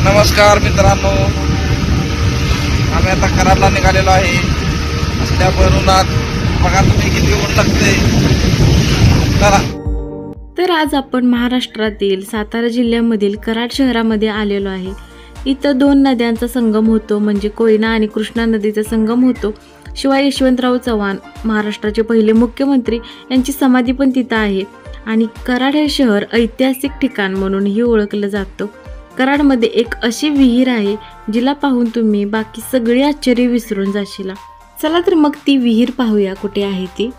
नमस्कार मित्रांनो, आम्ही आता कराडला निघालेलो आहे. असल्यावर उन्हात बघा तुम्ही किती ऊन लागते. तर आज आपण महाराष्ट्रातील सातारा जिल्ह्यामधील कराड शहरामध्ये आलेलो आहे. इथं दोन नद्यांचा संगम होतो, म्हणजे कोयना आणि कृष्णा नदीचा संगम होतो. शिवाय यशवंतराव चव्हाण महाराष्ट्राचे पहिले मुख्यमंत्री यांची समाधी पण तिथं आहे. आणि कराड हे शहर ऐतिहासिक ठिकाण म्हणूनही ओळखलं जातं. कराडमध्ये एक अशी विहीर आहे जिला पाहून तुम्ही बाकी सगळी आश्चर्य विसरून जाशीला. चला तर मग ती विहीर पाहूया कुठे आहे ती.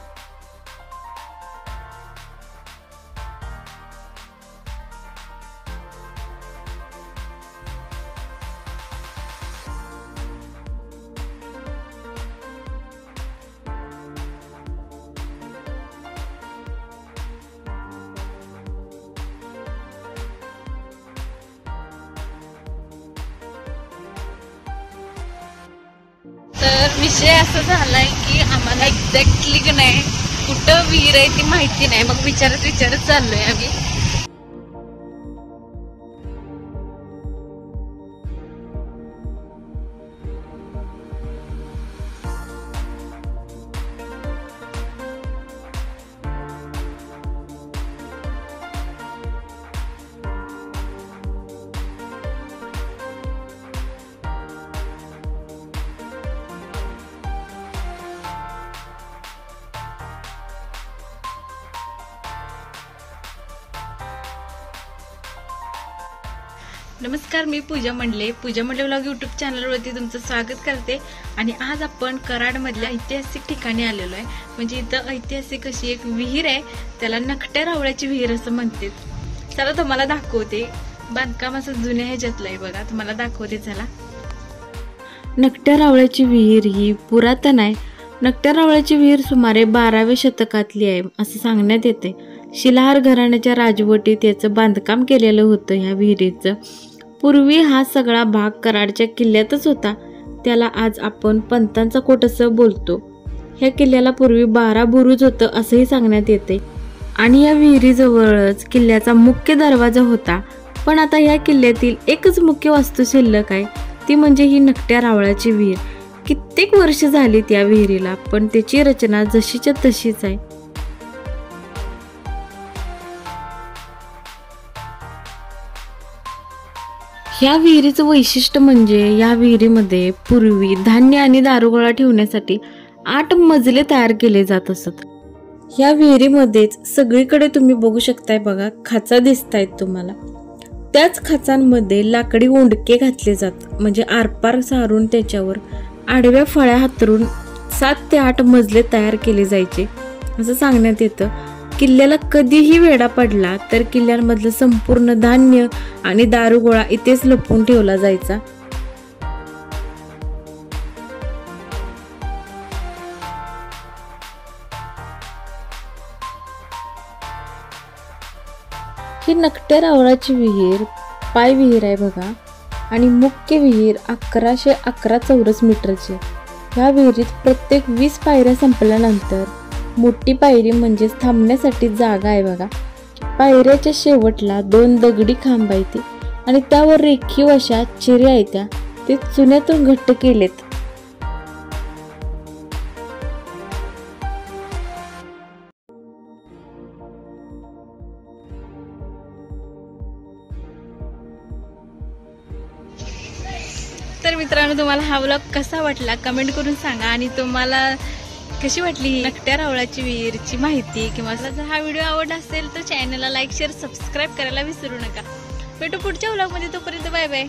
तर विषय असा झालाय की आम्हाला एक्झॅक्टली की नाही कुठं विहीर आहे ती माहिती नाही. मग विचारत चाललोय आम्ही. नमस्कार, मी पूजा मंडले व्लॉग यूट्यूब चॅनलवरती तुमचं स्वागत करते. आणि आज आपण कराडमधल्या ऐतिहासिक ठिकाणी आलेलो आहे. म्हणजे इथं ऐतिहासिक अशी एक विहीर आहे, त्याला नकट्या रावळ्याची विहीर असं म्हणते. चला तुम्हाला दाखवते. बांधकाम असं जुन्या ह्याच्यातलं आहे बघा, तुम्हाला दाखवते. चला. नकट्या रावळ्याची विहीर ही पुरातन आहे. नकट्या रावळ्याची विहीर सुमारे 12व्या शतकातली आहे असं सांगण्यात येते. शिलाहार घराण्याच्या राजवटीत याचं बांधकाम केलेलं होतं. ह्या विहिरीचं पूर्वी हा सगळा भाग कराडच्या किल्ल्यातच होता. त्याला आज आपण पंतांचा कोट असं बोलतो. ह्या किल्ल्याला पूर्वी 12 बुरुज होतं असंही सांगण्यात येते. आणि या विहिरीजवळच किल्ल्याचा मुख्य दरवाजा होता. पण आता या किल्ल्यातील एकच मुख्य वास्तू शिल्लक आहे, ती म्हणजे ही नकट्या रावळाची विहीर. कित्येक वर्ष झाली त्या विहिरीला, पण त्याची रचना जशीच्या तशीच आहे. ह्या विहिरीचं वैशिष्ट्य म्हणजे या विहिरीमध्ये पूर्वी धान्य आणि दारुगोळा ठेवण्यासाठी 8 मजले तयार केले जात असत. ह्या विहिरीमध्येच सगळीकडे तुम्ही बघू शकताय बघा, खाचा दिसतायत तुम्हाला. त्याच खाचांमध्ये लाकडी ओंडके घातले जात, म्हणजे आरपार सारून त्याच्यावर आडव्या फळ्या हातरून 7 ते 8 मजले तयार केले जायचे असं सांगण्यात येतं. किल्ल्याला कधीही वेढा पडला तर किल्ल्यांमधलं संपूर्ण धान्य आणि दारुगोळा इथेच लपवून ठेवला जायचा. ही नकट्या रावळाची विहीर पाय विहीर आहे बघा. आणि मुख्य विहीर 1111 चौरस मीटरची. ह्या विहिरीत प्रत्येक 20 पायऱ्या संपल्यानंतर मोठी पायरी म्हणजे थांबण्यासाठी जागा आहे बघा. पायऱ्याच्या शेवटला 2 दगडी खांब आहेत आणि त्यावर रेखीव अशा चिऱ्या आहेत, ते चुन्यातून घट्ट केलेत. तर मित्रांनो, तुम्हाला हा व्लॉग कसा वाटला कमेंट करून सांगा. आणि तुम्हाला कशी वाटली ही नकट्या रावळाची विहीरची माहिती, किंवा जर हा व्हिडिओ आवडला असेल तर चॅनलला लाईक शेअर सबस्क्राईब करायला विसरू नका. भेटू पुढच्या व्लॉगमध्ये. तोपर्यंत बाय बाय.